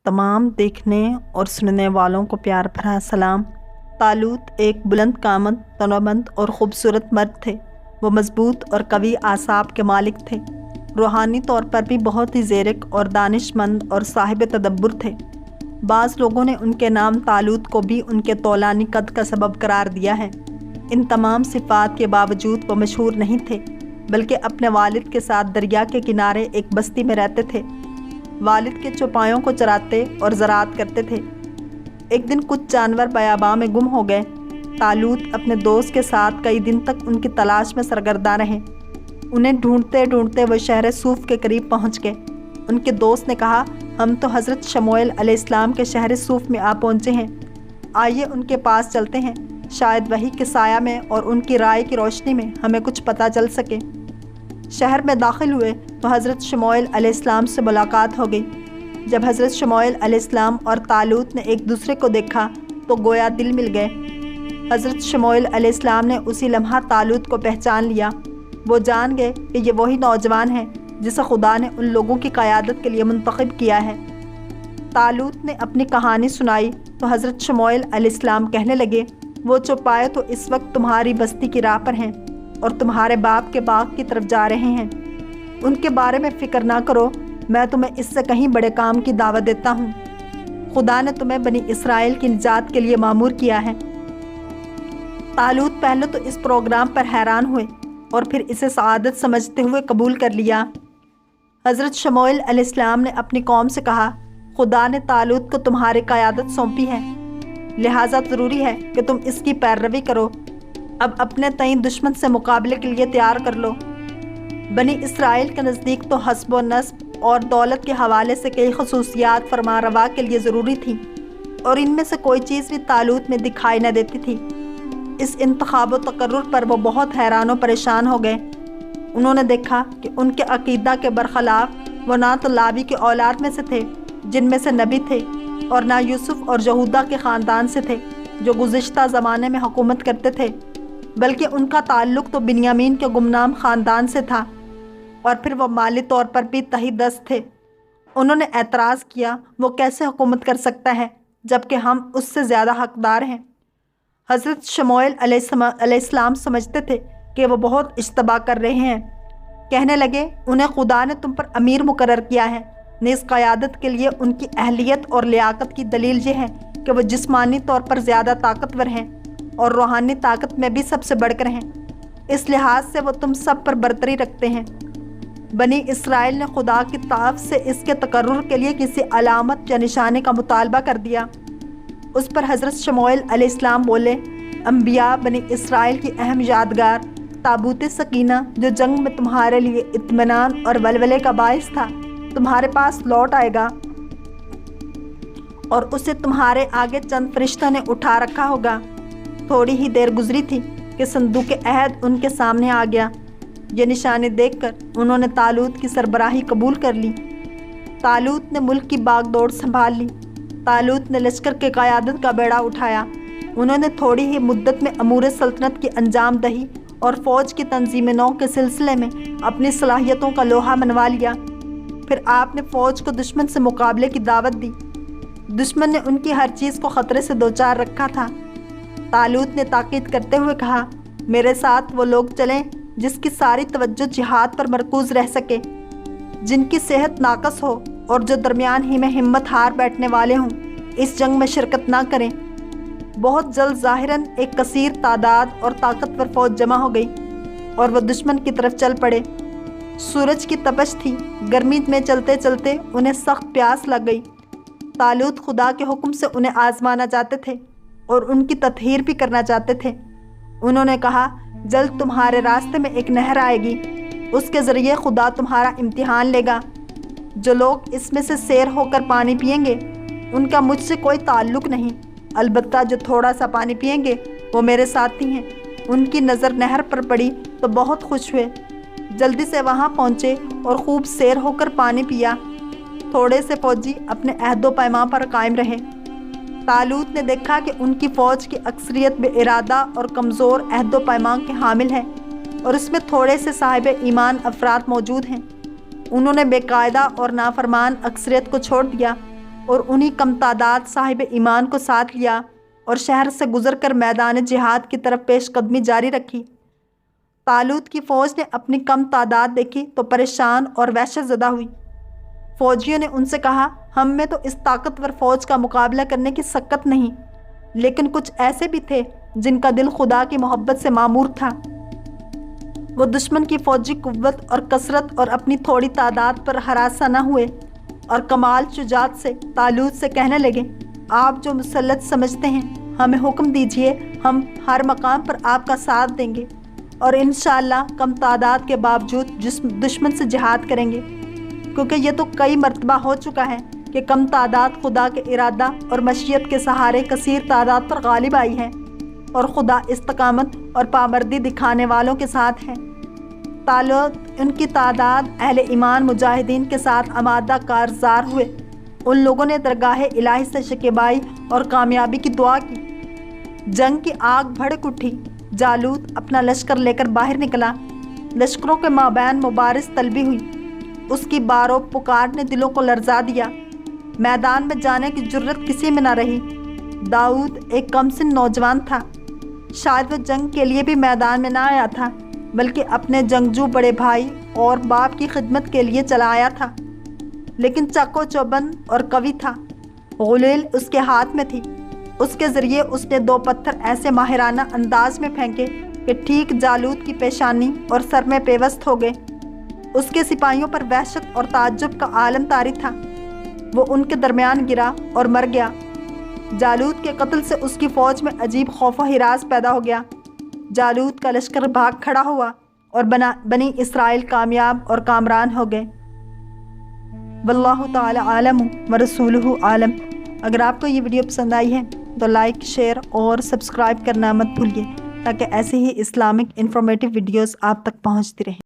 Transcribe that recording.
तमाम देखने और सुनने वालों को प्यार भरा सलाम। तालूत एक बुलंद कामत, तनोमंद और ख़ूबसूरत मर्द थे। वो मजबूत और कवी आसाब के मालिक थे। रूहानी तौर पर भी बहुत ही ज़ेरक और दानिशमंद और साहिब तदब्बुर थे। बाज़ लोगों ने उनके नाम तालूत को भी उनके तौलानी कद का सबब करार दिया है। इन तमाम सिफ़ात के बावजूद वो मशहूर नहीं थे, बल्कि अपने वालिद के साथ दरिया के किनारे एक बस्ती में रहते थे। वालिद के चौपायों को चराते और ज़राअत करते थे। एक दिन कुछ जानवर बयाबां में गुम हो गए। तालूत अपने दोस्त के साथ कई दिन तक उनकी तलाश में सरगर्दा रहे। उन्हें ढूंढते ढूंढते वह शहर सूफ के करीब पहुंच गए। उनके दोस्त ने कहा, हम तो हज़रत शमूएल अलैहिस्सलाम के शहर सूफ में आ पहुँचे हैं। आइए उनके पास चलते हैं, शायद वही के साया में और उनकी राय की रोशनी में हमें कुछ पता चल सके। शहर में दाखिल हुए तो हज़रत शमूएल अलैहिस्सलाम से मुलाकात हो गई। जब हज़रत शमूएल अलैहिस्सलाम और तालूत ने एक दूसरे को देखा तो गोया दिल मिल गए। हज़रत शमूएल अलैहिस्सलाम ने उसी लम्हा तालूत को पहचान लिया। वो जान गए कि ये वही नौजवान है जिसे खुदा ने उन लोगों की क़यादत के लिए मुंतखब किया है। तालूत ने अपनी कहानी सुनाई तो हज़रत शमूएल अलैहिस्सलाम कहने लगे, वो चौपाए तो इस वक्त तुम्हारी बस्ती की राह पर हैं और तुम्हारे बाप के बाग की तरफ जा रहे हैं। उनके बारे में फ़िक्र ना करो, मैं तुम्हें इससे कहीं बड़े काम की दावत देता हूँ। खुदा ने तुम्हें बनी इसराइल की निजात के लिए मामूर किया है। तालूत पहले तो इस प्रोग्राम पर हैरान हुए और फिर इसे सआदत समझते हुए कबूल कर लिया। हज़रत शमूएल अलैहिस्सलाम ने अपनी कौम से कहा, खुदा ने तालूत को तुम्हारी क़यादत सौंपी है, लिहाजा ज़रूरी है कि तुम इसकी पैरवी करो। अब अपने तईं दुश्मन से मुकाबले के लिए तैयार कर लो। बनी इसराइल के नज़दीक तो हस्ब व नस्ब और दौलत के हवाले से कई खसूसियात फरमारवा के लिए ज़रूरी थी और इनमें से कोई चीज़ भी तालूत में दिखाई न देती थी। इस इंतखाब व तकर्रुर पर वो बहुत हैरान व परेशान हो गए। उन्होंने देखा कि उनके अकीदा के बरखलाफ वो ना तो लावी की औलाद में से थे जिनमें से नबी थे, और ना यूसुफ और यहूदा के ख़ानदान से थे जो गुज़िश्ता ज़माने में हुकूमत करते थे, बल्कि उनका ताल्लुक़ तो बिन्यामीन के गुमनाम ख़ानदान से था और फिर वो माली तौर पर भी तहीदस्त थे। उन्होंने एतराज़ किया, वो कैसे हुकूमत कर सकता है जबकि हम उससे ज़्यादा हक़दार हैं। हज़रत शमूएल अलैहिस्सलाम समझते थे कि वो बहुत इश्तबा कर रहे हैं। कहने लगे, उन्हें खुदा ने तुम पर अमीर मुकर्रर किया है। इस क़यादत के लिए उनकी अहलियत और लियाकत की दलील ये है कि वो जिस्मानी तौर पर ज़्यादा ताकतवर हैं और रूहानी ताकत में भी सबसे बढ़कर हैं। इस लिहाज से वो तुम सब पर बरतरी रखते हैं। बनी इसराइल ने खुदा की ताक़त से इसके तकर्रुर के लिए किसी अलामत या निशाने का मुतालबा कर दिया। उस पर हज़रत शमूएल अलैहिस्सलाम बोले, अंबिया बनी इसराइल की अहम यादगार ताबूत सकीना जो जंग में तुम्हारे लिए इत्मीनान और वलवले का बाइस था, तुम्हारे पास लौट आएगा और उसे तुम्हारे आगे चंद फरिश्तों ने उठा रखा होगा। थोड़ी ही देर गुजरी थी कि संदूक अहद उनके सामने आ गया। ये निशाने देखकर उन्होंने तालूत की सरबराही कबूल कर ली। तालूत ने मुल्क की बागडोर संभाल ली। तालूत ने लश्कर के क़यादत का बेड़ा उठाया। उन्होंने थोड़ी ही मुद्दत में अमूर सल्तनत की अंजाम दही और फ़ौज की तंजीम नौ के सिलसिले में अपनी सलाहियतों का लोहा मनवा लिया। फिर आपने फ़ौज को दुश्मन से मुकाबले की दावत दी। दुश्मन ने उनकी हर चीज़ को ख़तरे से दो चार रखा था। तालूत ने ताकीद करते हुए कहा, मेरे साथ वो लोग चलें जिसकी सारी तवज्जो जिहाद पर मरकूज़ रह सके, जिनकी सेहत नाकस हो और जो दरमियान ही में हिम्मत हार बैठने वाले हों, इस जंग में शिरकत ना करें। बहुत जल्द ज़ाहिरन एक कसीर तादाद और ताकतवर फ़ौज जमा हो गई और वह दुश्मन की तरफ चल पड़े। सूरज की तपश थी। गर्मी में चलते चलते उन्हें सख्त प्यास लग गई। तालूत खुदा के हुक्म से उन्हें आजमाना चाहते थे और उनकी तत्हीर भी करना चाहते थे। उन्होंने कहा, जल्द तुम्हारे रास्ते में एक नहर आएगी, उसके ज़रिए खुदा तुम्हारा इम्तिहान लेगा। जो लोग इसमें से सैर होकर पानी पिएंगे उनका मुझसे कोई ताल्लुक़ नहीं, अलबत्ता जो थोड़ा सा पानी पिएंगे वो मेरे साथी हैं। उनकी नज़र नहर पर पड़ी तो बहुत खुश हुए। जल्दी से वहाँ पहुँचे और खूब सैर होकर पानी पिया। थोड़े से फ़ौजी अपने अहदो पैमा पर कायम रहे। तालूत ने देखा कि उनकी फ़ौज की अक्सरियत बेइरादा और कमज़ोर अहदो पैमा के हामिल है और इसमें थोड़े से साहिब ईमान अफराद मौजूद हैं। उन्होंने बेकायदा और नाफरमान अक्सरियत को छोड़ दिया اور انہی کم تعداد صاحب ایمان کو ساتھ لیا اور شہر سے گزر کر میدان جہاد کی طرف پیش قدمی جاری رکھی۔ طالوت کی فوج نے اپنی کم تعداد دیکھی تو پریشان اور وحشت زدہ ہوئی۔ فوجیوں نے ان سے کہا، ہم میں تو اس طاقتور فوج کا مقابلہ کرنے کی سکت نہیں، لیکن کچھ ایسے بھی تھے جن کا دل خدا کی محبت سے معمور تھا۔ وہ دشمن کی فوجی قوت اور کثرت اور اپنی تھوڑی تعداد پر ہراساں نہ ہوئے اور کمال شجاعت سے طالوت سے کہنے لگے، آپ جو مسلط سمجھتے ہیں ہمیں حکم دیجئے، ہم ہر مقام پر آپ کا ساتھ دیں گے اور انشاءاللہ کم تعداد کے باوجود دشمن سے جہاد کریں گے، کیونکہ یہ تو کئی مرتبہ ہو چکا ہے کہ کم تعداد خدا کے ارادہ اور مشیت کے سہارے کثیر تعداد پر غالب آئی ہے، اور خدا استقامت اور پامردی دکھانے والوں کے ساتھ ہے۔ طالوت ان کی تعداد اہل ایمان مجاہدین کے ساتھ آمادہ کارزار ہوئے۔ ان لوگوں نے درگاہ الہی سے شکیبائی اور کامیابی کی دعا کی۔ جنگ کی آگ بھڑک اٹھی۔ جالوت اپنا لشکر لے کر باہر نکلا۔ لشکروں کے مابین مبارز طلبی ہوئی۔ اس کی بارو پکار نے دلوں کو لرزا دیا۔ میدان میں جانے کی جرت کسی میں نہ رہی۔ داؤد ایک کم سن نوجوان تھا۔ شاید وہ جنگ کے لیے بھی میدان میں نہ آیا تھا، بلکہ اپنے جنگجو بڑے بھائی اور باپ کی خدمت کے لیے چلا آیا تھا، لیکن چاق و چوبند اور قوی تھا۔ غلیل اس کے ہاتھ میں تھی۔ اس کے ذریعے اس نے 2 پتھر ایسے ماہرانہ انداز میں پھینکے کہ ٹھیک جالوت کی پیشانی اور سر میں پیوست ہو گئے۔ اس کے سپاہیوں پر وحشت اور تعجب کا عالم طاری تھا۔ وہ ان کے درمیان گرا اور مر گیا۔ جالوت کے قتل سے اس کی فوج میں عجیب خوف و ہراس پیدا ہو گیا۔ جالوت کا لشکر بھاگ کھڑا ہوا اور بنی اسرائیل کامیاب اور کامران ہو گئے۔ واللہ تعالی عالم ورسولہ عالم۔ اگر آپ کو یہ ویڈیو پسند آئی ہے تو لائک، شیئر اور سبسکرائب کرنا مت بھولیے، تاکہ ایسے ہی اسلامک انفارمیٹیو ویڈیوز آپ تک پہنچتی رہیں۔